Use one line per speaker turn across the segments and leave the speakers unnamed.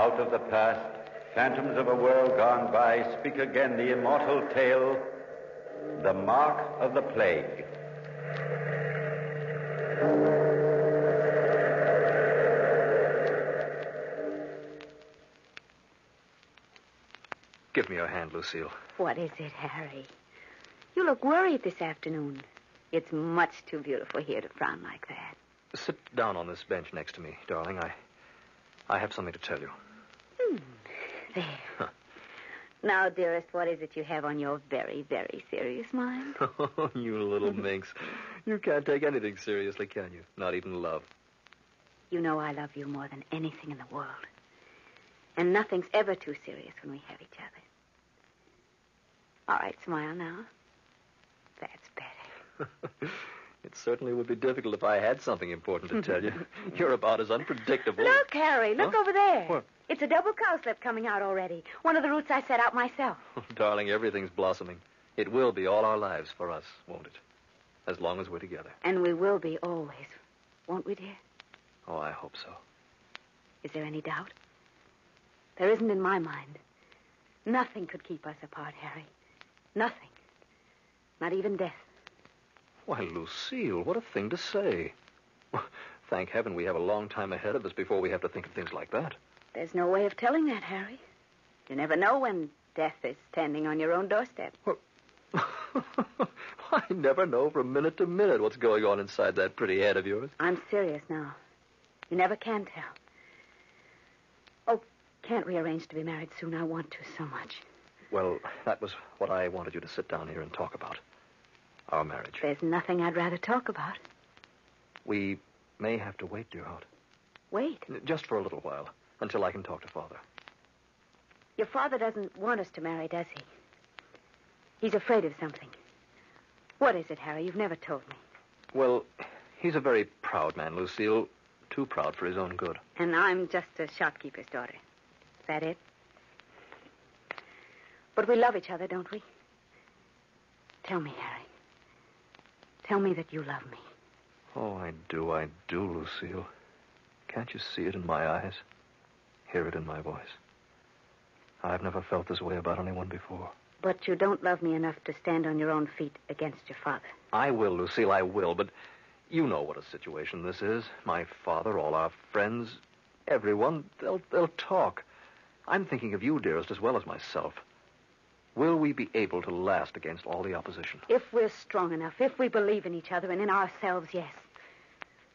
Out of the past, phantoms of a world gone by speak again the immortal tale, The Mark of the Plague.
Give me your hand, Lucille.
What is it, Harry? You look worried this afternoon. It's much too beautiful here to frown like that.
Sit down on this bench next to me, darling. I have something to tell you.
There. Huh. Now, dearest, what is it you have on your very, very serious mind?
Oh, you little minx. You can't take anything seriously, can you? Not even love.
You know I love you more than anything in the world. And nothing's ever too serious when we have each other. All right, smile now. That's better.
It certainly would be difficult if I had something important to tell you. You're about as unpredictable.
Look, Harry, look over there.
What?
It's a double cowslip coming out already. One of the roots I set out myself.
Oh, darling, everything's blossoming. It will be all our lives for us, won't it? As long as we're together.
And we will be always. Won't we, dear?
Oh, I hope so.
Is there any doubt? There isn't in my mind. Nothing could keep us apart, Harry. Nothing. Not even death.
Why, Lucille, what a thing to say. Thank heaven we have a long time ahead of us before we have to think of things like that.
There's no way of telling that, Harry. You never know when death is standing on your own doorstep.
Well, I never know from minute to minute what's going on inside that pretty head of yours.
I'm serious now. You never can tell. Oh, can't we arrange to be married soon? I want to so much.
Well, that was what I wanted you to sit down here and talk about. Our marriage.
There's nothing I'd rather talk about.
We may have to wait, dear heart.
Wait?
Just for a little while, until I can talk to Father.
Your father doesn't want us to marry, does he? He's afraid of something. What is it, Harry? You've never told me.
Well, he's a very proud man, Lucille. Too proud for his own good.
And I'm just a shopkeeper's daughter. Is that it? But we love each other, don't we? Tell me, Harry. Tell me that you love me.
Oh, I do, Lucille. Can't you see it in my eyes? Hear it in my voice? I've never felt this way about anyone before.
But you don't love me enough to stand on your own feet against your father.
I will, Lucille, I will, but you know what a situation this is. My father, all our friends, everyone, they'll talk. I'm thinking of you, dearest, as well as myself. Will we be able to last against all the opposition?
If we're strong enough, if we believe in each other and in ourselves, yes.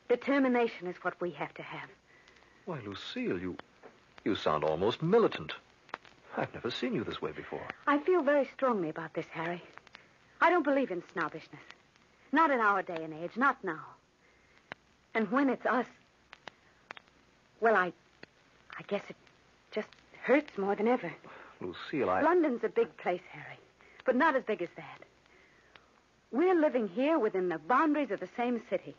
Determination is what we have to have.
Why, Lucille, you sound almost militant. I've never seen you this way before.
I feel very strongly about this, Harry. I don't believe in snobbishness. Not in our day and age, not now. And when it's us, well, I guess it just hurts more than ever.
Lucille,
London's a big place, Harry, but not as big as that. We're living here within the boundaries of the same city.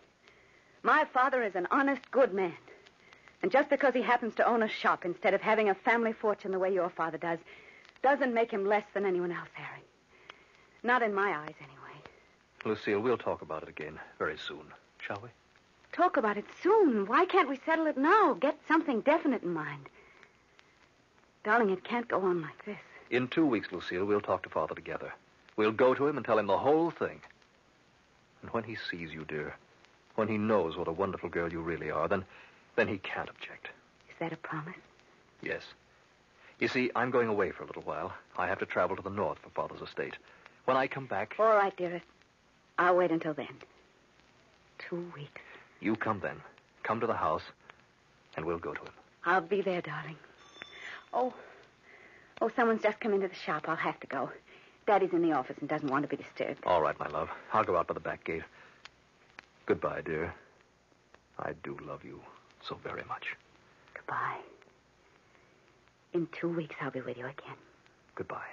My father is an honest, good man. And just because he happens to own a shop instead of having a family fortune the way your father does, doesn't make him less than anyone else, Harry. Not in my eyes, anyway.
Lucille, we'll talk about it again very soon, shall we?
Talk about it soon? Why can't we settle it now? Get something definite in mind. Darling, it can't go on like this.
In 2 weeks, Lucille, we'll talk to Father together. We'll go to him and tell him the whole thing. And when he sees you, dear, when he knows what a wonderful girl you really are, then he can't object.
Is that a promise?
Yes. You see, I'm going away for a little while. I have to travel to the north for Father's estate. When I come back...
All right, dearest. I'll wait until then. 2 weeks.
You come then. Come to the house, and we'll go to him.
I'll be there, darling. Oh, someone's just come into the shop. I'll have to go. Daddy's in the office and doesn't want to be disturbed.
All right, my love. I'll go out by the back gate. Goodbye, dear. I do love you so very much.
Goodbye. In 2 weeks, I'll be with you again.
Goodbye.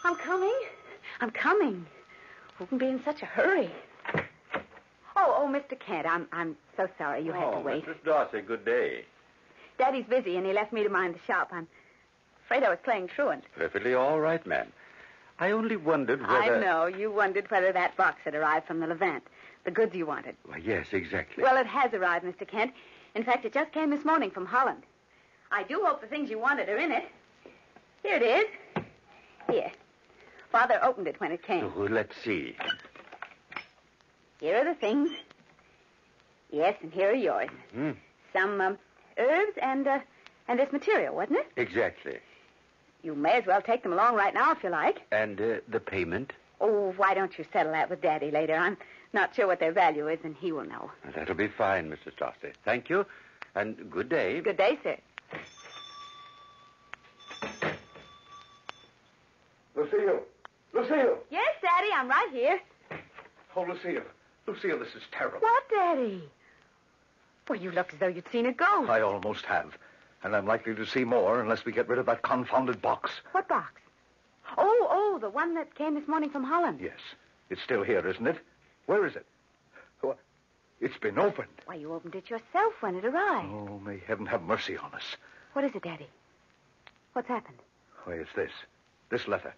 I'm coming. Who can be in such a hurry? Oh, Mr. Kent, I'm so sorry you had to wait.
Mrs. Darcy, good day.
Daddy's busy, and he left me to mind the shop. I'm afraid I was playing truant.
Perfectly all right, ma'am. I only wondered whether...
I know. You wondered whether that box had arrived from the Levant. The goods you wanted.
Why, yes, exactly.
Well, it has arrived, Mr. Kent. In fact, it just came this morning from Holland. I do hope the things you wanted are in it. Here it is. Here. Father opened it when it came.
Oh, let's see.
Here are the things. Yes, and here are yours.
Hmm.
Some herbs and this material, wasn't it?
Exactly.
You may as well take them along right now if you like.
And the payment?
Oh, why don't you settle that with Daddy later? I'm not sure what their value is, and he will know.
That'll be fine, Mrs. Darcy. Thank you, and good day.
Good day, sir.
Lucille! Lucille!
Yes, Daddy, I'm right here.
Oh, Lucille. Lucille, this is terrible.
What, Daddy? Well, you look as though you'd seen it go.
I almost have. And I'm likely to see more unless we get rid of that confounded box.
What box? Oh, the one that came this morning from Holland.
Yes. It's still here, isn't it? Where is it? What? It's been opened.
Why, you opened it yourself when it arrived.
Oh, may heaven have mercy on us.
What is it, Daddy? What's happened?
Why, it's this. This letter.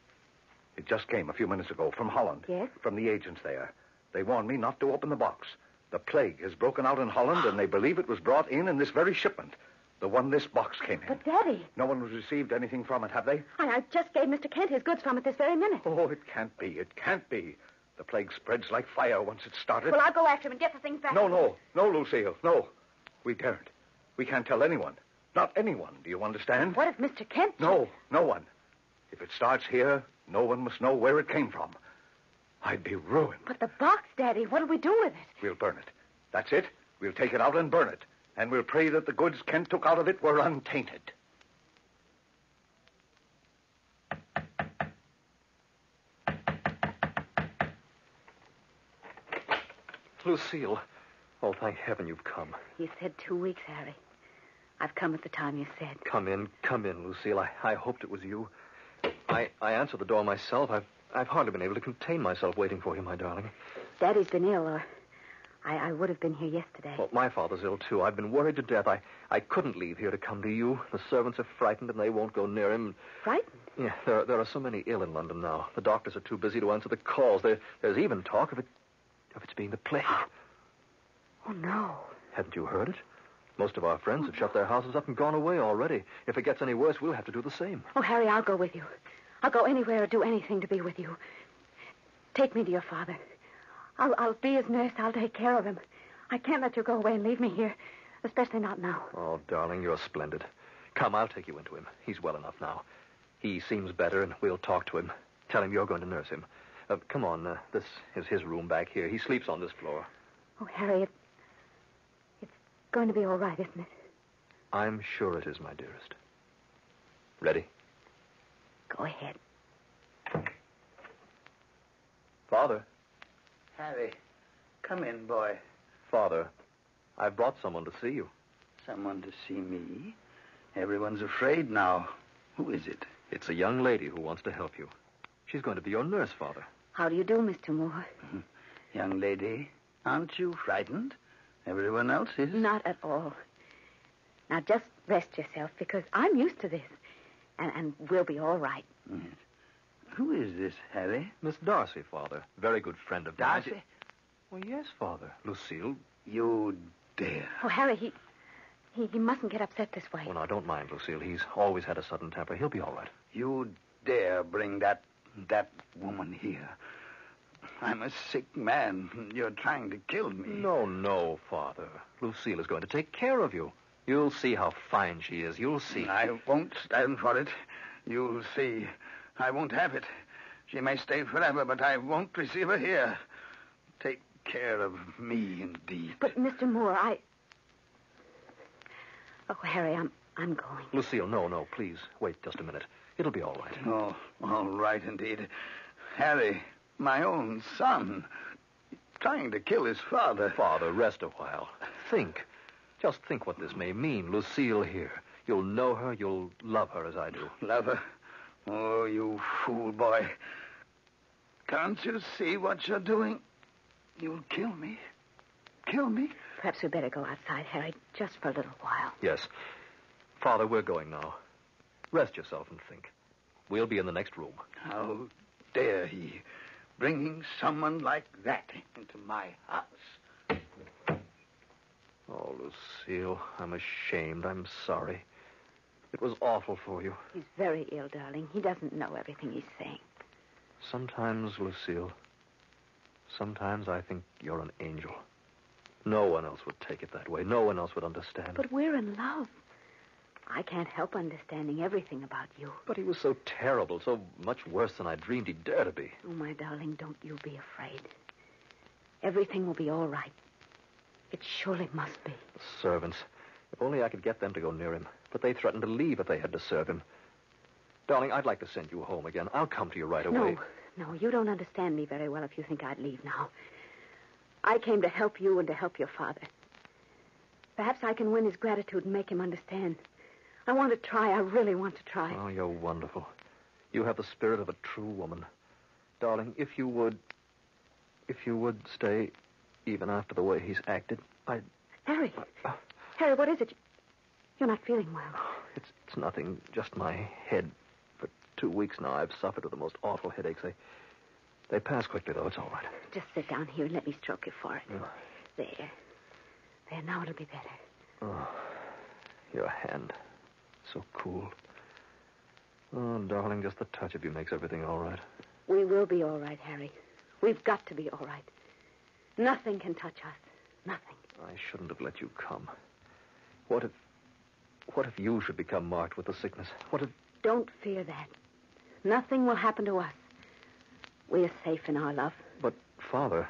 It just came a few minutes ago from Holland.
Yes?
From the agents there. They warned me not to open the box. The plague has broken out in Holland, and they believe it was brought in this very shipment. The one this box came in.
But, Daddy...
No one has received anything from it, have they?
I just gave Mr. Kent his goods from it this very minute.
Oh, it can't be. It can't be. The plague spreads like fire once it's started.
Well, I'll go after him and get the things back.
No, Lucille. No. We daren't. We can't tell anyone. Not anyone. Do you understand?
What if Mr. Kent...
No one. If it starts here, no one must know where it came from. I'd be ruined.
But the box, Daddy, what'll we do with it?
We'll burn it. That's it. We'll take it out and burn it. And we'll pray that the goods Kent took out of it were untainted.
Lucille. Oh, thank heaven you've come.
You said 2 weeks, Harry. I've come at the time you said.
Come in, Lucille. I hoped it was you. I answered the door myself. I've hardly been able to contain myself waiting for you, my darling.
Daddy's been ill, or I would have been here yesterday.
Well, my father's ill, too. I've been worried to death. I couldn't leave here to come to you. The servants are frightened, and they won't go near him.
Frightened?
Yeah, there are so many ill in London now. The doctors are too busy to answer the calls. There's even talk of it's being the plague.
Oh, no.
Hadn't you heard it? Most of our friends have shut their houses up and gone away already. If it gets any worse, we'll have to do the same.
Oh, Harry, I'll go with you. I'll go anywhere or do anything to be with you. Take me to your father. I'll be his nurse. I'll take care of him. I can't let you go away and leave me here, especially not now.
Oh, darling, you're splendid. Come, I'll take you into him. He's well enough now. He seems better, and we'll talk to him. Tell him you're going to nurse him. Come on, this is his room back here. He sleeps on this floor.
Oh, Harry, it's going to be all right, isn't it?
I'm sure it is, my dearest. Ready?
Go ahead.
Father.
Harry, come in, boy.
Father, I've brought someone to see you.
Someone to see me? Everyone's afraid now. Who is it?
It's a young lady who wants to help you. She's going to be your nurse, Father.
How do you do, Mr. Moore?
Young lady, aren't you frightened? Everyone else is.
Not at all. Now, just rest yourself, because I'm used to this. And we'll be all right.
Yes. Who is this, Harry?
Miss Darcy, Father. Very good friend of mine.
Darcy?
Well, yes, Father. Lucille.
You dare.
Oh, Harry, he mustn't get upset this way.
Oh, now, don't mind, Lucille. He's always had a sudden temper. He'll be all right.
You dare bring that woman here. I'm a sick man. You're trying to kill me.
No, Father. Lucille is going to take care of you. You'll see how fine she is. You'll see.
I won't stand for it. You'll see. I won't have it. She may stay forever, but I won't receive her here. Take care of me, indeed.
But, Mr. Moore, Oh, Harry, I'm going.
Lucille, no, please. Wait just a minute. It'll be all right.
Oh, all right, indeed. Harry, my own son, trying to kill his father.
Father, rest a while. Think. Just think what this may mean. Lucille here. You'll know her. You'll love her as I do.
Love her? Oh, you fool boy. Can't you see what you're doing? You'll kill me. Kill me?
Perhaps we'd better go outside, Harry, just for a little while.
Yes. Father, we're going now. Rest yourself and think. We'll be in the next room.
How dare he, bringing someone like that into my house?
Oh, Lucille, I'm ashamed. I'm sorry. It was awful for you.
He's very ill, darling. He doesn't know everything he's saying.
Sometimes, Lucille, sometimes I think you're an angel. No one else would take it that way. No one else would understand.
But we're in love. I can't help understanding everything about you.
But he was so terrible, so much worse than I dreamed he'd dare to be.
Oh, my darling, don't you be afraid. Everything will be all right. It surely must be.
The servants. If only I could get them to go near him. But they threatened to leave if they had to serve him. Darling, I'd like to send you home again. I'll come to you right away.
No, you don't understand me very well if you think I'd leave now. I came to help you and to help your father. Perhaps I can win his gratitude and make him understand. I want to try. I really want to try.
Oh, you're wonderful. You have the spirit of a true woman. Darling, if you would stay even after the way he's acted, I'd...
Harry. Harry, what is it? You're not feeling well.
It's nothing, just my head. For 2 weeks now, I've suffered with the most awful headaches. They pass quickly, though. It's all right.
Just sit down here and let me stroke your forehead.
Yeah.
There, now it'll be better.
Oh, your hand. So cool. Oh, darling, just the touch of you makes everything all right.
We will be all right, Harry. We've got to be all right. Nothing can touch us. Nothing.
I shouldn't have let you come. What if you should become marked with the sickness? What if...
Don't fear that. Nothing will happen to us. We're safe in our love.
But, Father,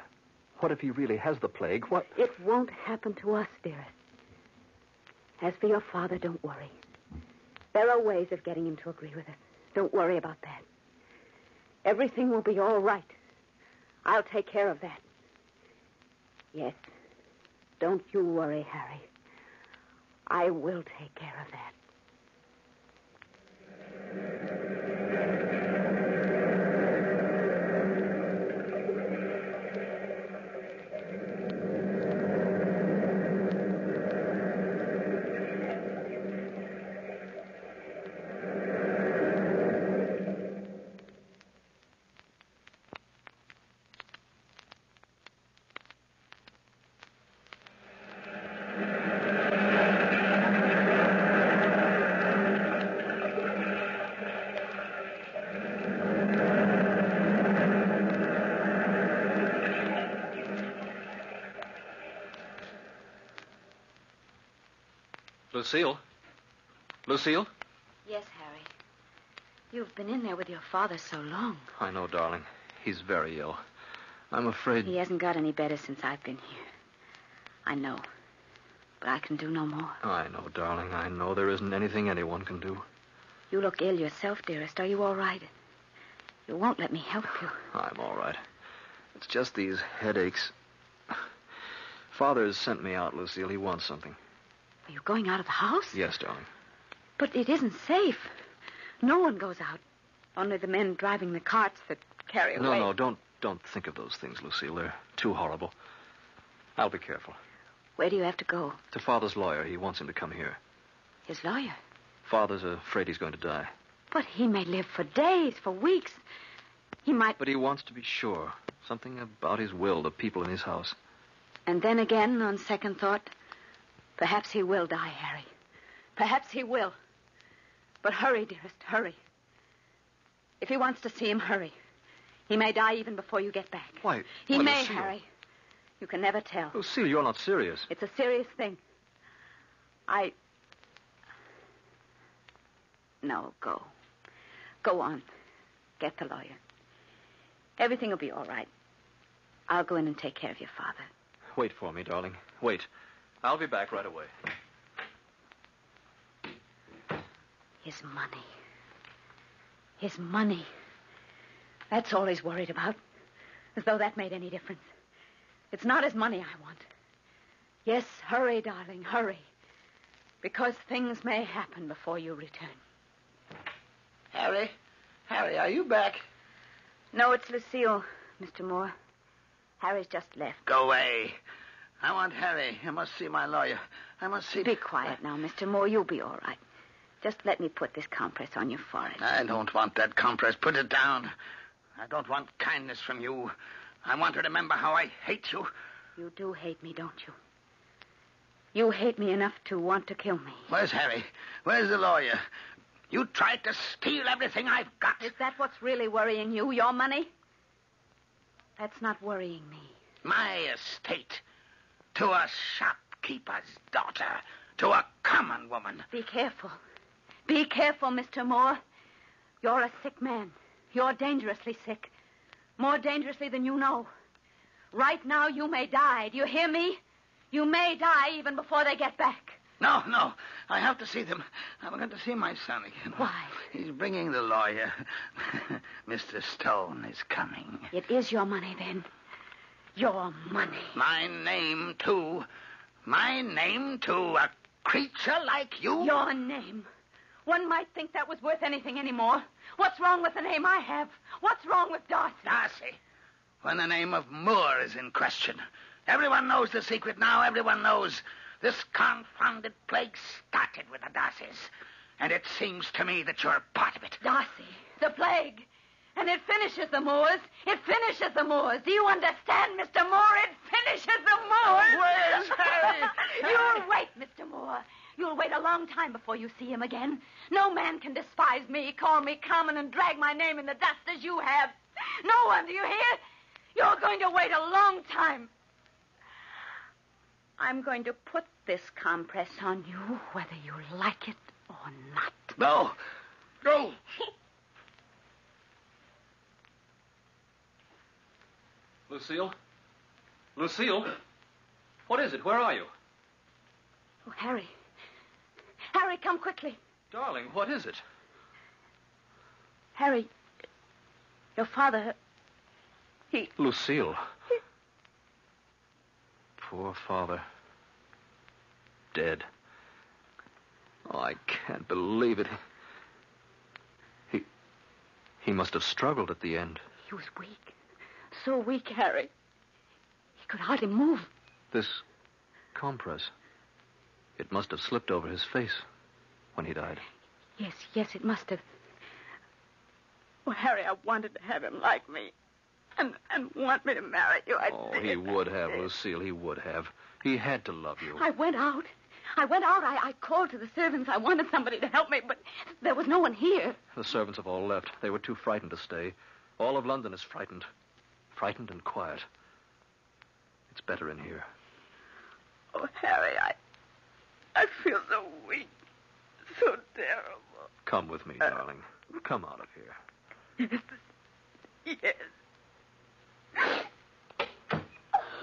what if he really has the plague? What?
It won't happen to us, dearest. As for your father, don't worry. There are ways of getting him to agree with us. Don't worry about that. Everything will be all right. I'll take care of that. Yes. Don't you worry, Harry. I will take care of that.
Lucille? Lucille?
Yes, Harry. You've been in there with your father so long.
I know, darling. He's very ill. I'm afraid...
He hasn't got any better since I've been here. I know. But I can do no more.
I know, darling. I know there isn't anything anyone can do.
You look ill yourself, dearest. Are you all right? You won't let me help you.
I'm all right. It's just these headaches. Father's sent me out, Lucille. He wants something.
Are you going out of the house?
Yes, darling.
But it isn't safe. No one goes out. Only the men driving the carts that carry away.
No, don't think of those things, Lucille. They're too horrible. I'll be careful.
Where do you have to go?
To Father's lawyer. He wants him to come here.
His lawyer?
Father's afraid he's going to die.
But he may live for days, for weeks. He might...
But he wants to be sure. Something about his will, the people in his house.
And then again, on second thought, perhaps he will die, Harry. Perhaps he will. But hurry, dearest, hurry. If he wants to see him, hurry. He may die even before you get back.
Why?
He may,
Lucille.
Harry. You can never tell.
Lucille, you're not serious.
It's a serious thing. No, go. Go on. Get the lawyer. Everything will be all right. I'll go in and take care of your father.
Wait for me, darling. Wait. I'll be back right away.
His money. His money. That's all he's worried about. As though that made any difference. It's not his money I want. Yes, hurry, darling, hurry. Because things may happen before you return.
Harry, are you back?
No, it's Lucille, Mr. Moore. Harry's just left.
Go away. I want Harry. I must see my lawyer. I must see...
Be quiet now, Mr. Moore. You'll be all right. Just let me put this compress on your forehead.
I don't want that compress. Put it down. I don't want kindness from you. I want to remember how I hate you.
You do hate me, don't you? You hate me enough to want to kill me.
Where's Harry? Where's the lawyer? You tried to steal everything I've got.
Is that what's really worrying you, your money? That's not worrying me.
My estate. To a shopkeeper's daughter. To a common woman.
Be careful. Be careful, Mr. Moore. You're a sick man. You're dangerously sick. More dangerously than you know. Right now, you may die. Do you hear me? You may die even before they get back.
No. I have to see them. I'm going to see my son again.
Why?
He's bringing the lawyer. Mr. Stone is coming.
It is your money, then. Your money.
My name, too. My name to a creature like you?
Your name. One might think that was worth anything anymore. What's wrong with the name I have? What's wrong with Darcy?
Darcy. When the name of Moore is in question. Everyone knows the secret now. Everyone knows. This confounded plague started with the Darcys. And it seems to me that you're part of it.
Darcy, the plague. And it finishes the Moors. It finishes the Moors. Do you understand, Mr. Moore? It finishes the Moors.
Where's Harry?
You'll wait, Mr. Moore. You'll wait a long time before you see him again. No man can despise me, call me common, and drag my name in the dust as you have. No one, do you hear? You're going to wait a long time. I'm going to put this compress on you, whether you like it or not.
No. No.
Lucille? Lucille? What is it? Where are you?
Oh, Harry. Harry, come quickly.
Darling, what is it?
Harry, your father, he...
Lucille. Poor father. Dead. Oh, I can't believe it. He must have struggled at the end.
He was weak. So weak, Harry. He could hardly move.
This compress. It must have slipped over his face when he died.
Yes, it must have. Oh, Harry, I wanted to have him like me. And want me to marry you.
He would have, Lucille. He would have. He had to love you.
I went out. I called to the servants. I wanted somebody to help me, but there was no one here.
The servants have all left. They were too frightened to stay. All of London is frightened. Frightened and quiet. It's better in here.
Oh, Harry, I feel so weak. So terrible.
Come with me, darling. Come out of here.
Yes.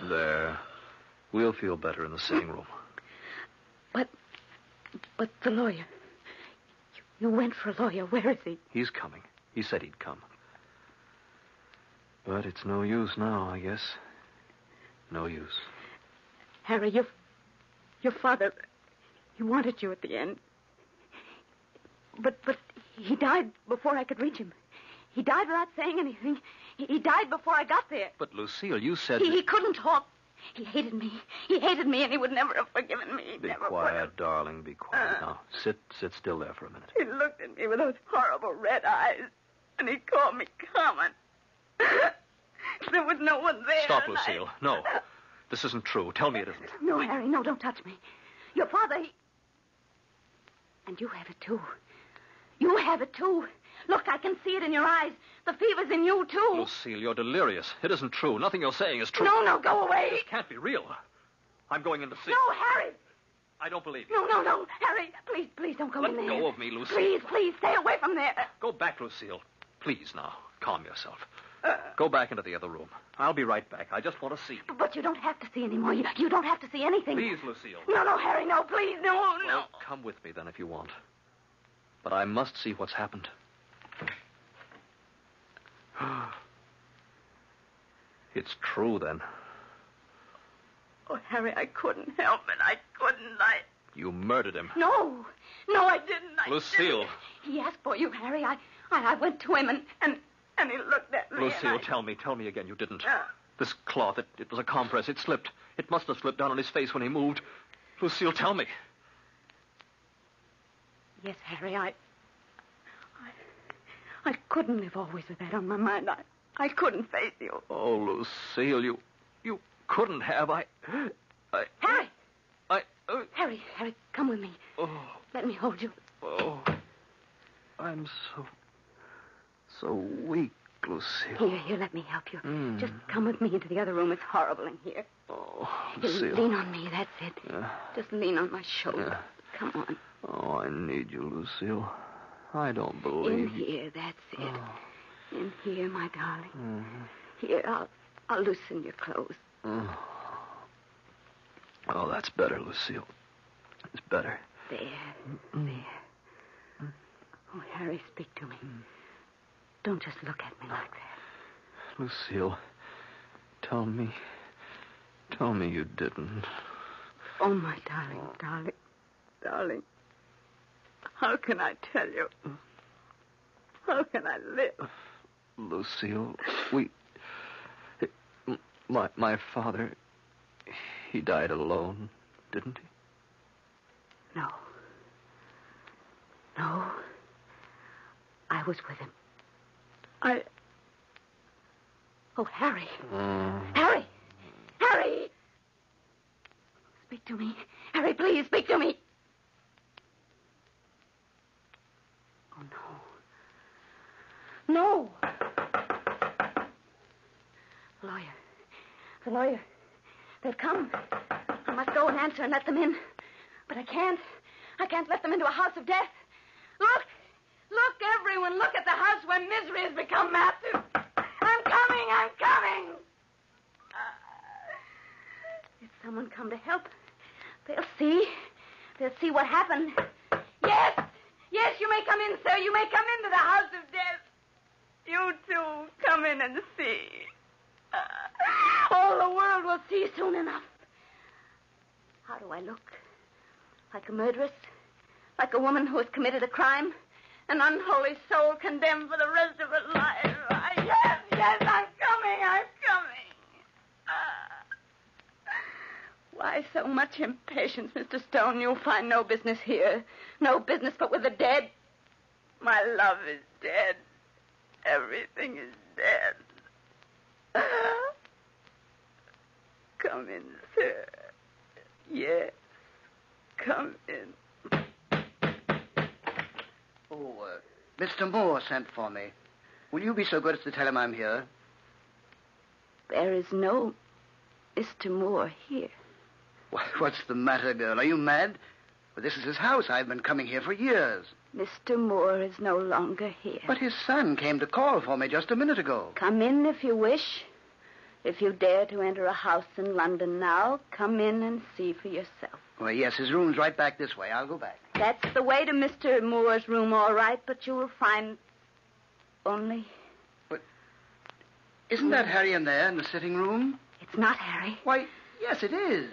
There. We'll feel better in the sitting room.
But the lawyer. You went for a lawyer. Where is he?
He's coming. He said he'd come. But it's no use now, I guess. No use.
Harry, your father, he wanted you at the end. But he died before I could reach him. He died without saying anything. He died before I got there.
But, Lucille, you said...
He couldn't talk. He hated me. He hated me, and he would never have forgiven me.
Be quiet, darling. Be quiet. Now, sit still there for a minute.
He looked at me with those horrible red eyes, and he called me common. There was no one there.
Stop, Lucille. No. This isn't true. Tell me it isn't.
No, Harry, no, don't touch me. Your father, And you have it, too. You have it, too. Look, I can see it in your eyes. The fever's in you, too.
Lucille, you're delirious. It isn't true. Nothing you're saying is true.
No, go away.
This can't be real. I'm going in to see.
No, Harry.
I don't believe you.
No. Harry, please don't go in there.
Let go of me, Lucille.
Please, stay away from there.
Go back, Lucille. Please, now. Calm yourself. Go back into the other room. I'll be right back. I just want to see.
But you don't have to see anymore. You don't have to see anything.
Please, Lucille.
No, Harry, no, please, no.
Well, come with me, then, if you want. But I must see what's happened. It's true, then.
Oh, Harry, I couldn't help it. I couldn't.
You murdered him.
No, I didn't.
Lucille.
He asked for you, Harry. I went to him and he looked at me.
Lucille, tell me again you didn't. This cloth, it was a compress. It slipped. It must have slipped down on his face when he moved. Lucille, tell me.
Yes, Harry, I couldn't live always with that on my mind. I couldn't face you.
Oh, Lucille, you couldn't have.
Harry! Harry, come with me.
Oh.
Let me hold you.
Oh. I'm so weak, Lucille.
Here, let me help you. Just come with me into the other room. It's horrible in here.
Oh,
Here,
Lucille.
lean on me, that's it.
Yeah.
Just lean on my shoulder. Come on.
Oh, I need you, Lucille. I don't believe
In here, that's it.
Oh.
In here, my darling.
Mm-hmm.
Here, I'll loosen your clothes.
Oh, that's better, Lucille. It's better.
There. Oh, Harry, speak to me. Don't just look at me like that.
Lucille, tell me you didn't.
Oh, my darling. How can I tell you? How can I live?
Lucille, my father, he died alone, didn't he?
No. I was with him. Oh, Harry. Harry! Speak to me. Harry, please, speak to me. Oh, no. No! The lawyer. They've come. I must go and answer and let them in. But I can't. I can't let them into a house of death. Look, everyone, look at the house where misery has become massive. I'm coming. If someone come to help, they'll see what happened. Yes, you may come in, sir. You may come into the house of death. You too, come in and see. All the world will see soon enough. How do I look? Like a murderess? Like a woman who has committed a crime? An unholy soul condemned for the rest of her life? Yes, I'm coming. Why so much impatience, Mr. Stone? You'll find no business here. No business but with the dead. My love is dead. Everything is dead. Come in, sir. Yes, come in.
Oh, Mr. Moore sent for me. Will you be so good as to tell him I'm here?
There is no Mr. Moore here.
What's the matter, girl? Are you mad? Well, this is his house. I've been coming here for years.
Mr. Moore is no longer here.
But his son came to call for me just a minute ago.
Come in if you wish. If you dare to enter a house in London now, come in and see for yourself.
Well, yes, his room's right back this way. I'll go back.
That's the way to Mr. Moore's room, all right, but you will find only...
But isn't that Harry in there in the sitting room?
It's not Harry.
Why, yes, it is.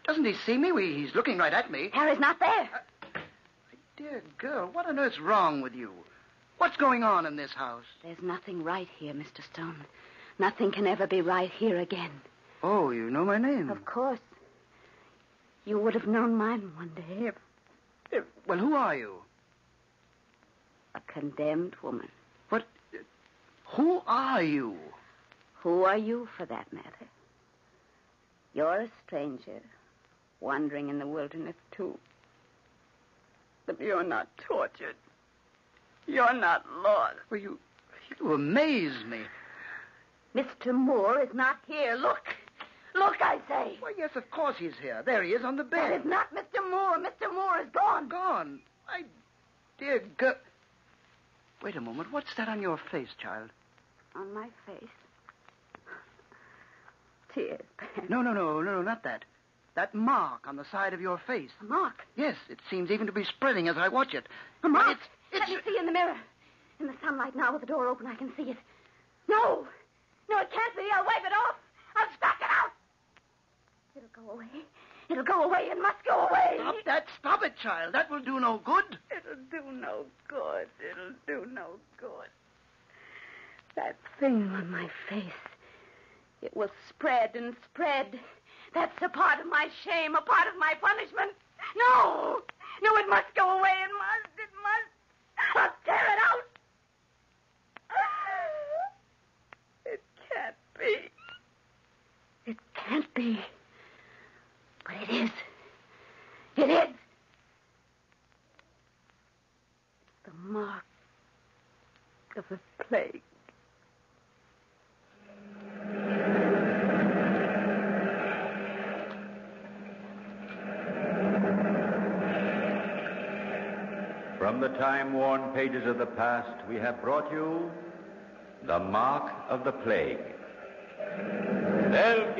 Doesn't he see me? He's looking right at me.
Harry's not there.
Dear girl, what on earth's wrong with you? What's going on in this house?
There's nothing right here, Mr. Stone. Nothing can ever be right here again.
Oh, you know my name?
Of course. You would have known mine one day if...
Well, who are you?
A condemned woman.
What? Who are you?
Who are you, for that matter? You're a stranger, wandering in the wilderness, too. But you're not tortured. You're not lost.
Well, you amaze me.
Mr. Moore is not here. Look, I say.
Why, yes, of course he's here. There he is on the bed.
That is not Mr. Moore. Mr. Moore is gone.
Gone? My dear girl. Wait a moment. What's that on your face, child?
On my face? Tears.
No, not that. That mark on the side of your face.
A mark?
Yes, it seems even to be spreading as I watch it.
A mark?
It's...
Let me see in the mirror. In the sunlight now with the door open, I can see it. No, it can't be. I'll wipe it off. I'll stock it out. It'll go away. It'll go away. It must go away.
Stop that. Stop it, child. That will do no good.
It'll do no good. That thing on my face. It will spread and spread. That's a part of my shame, a part of my punishment. No, it must go away. It must. I'll tear it out. It can't be. It can't be. But it is. It plague.
From the time-worn pages of the past, we have brought you The Mark of the Plague. Del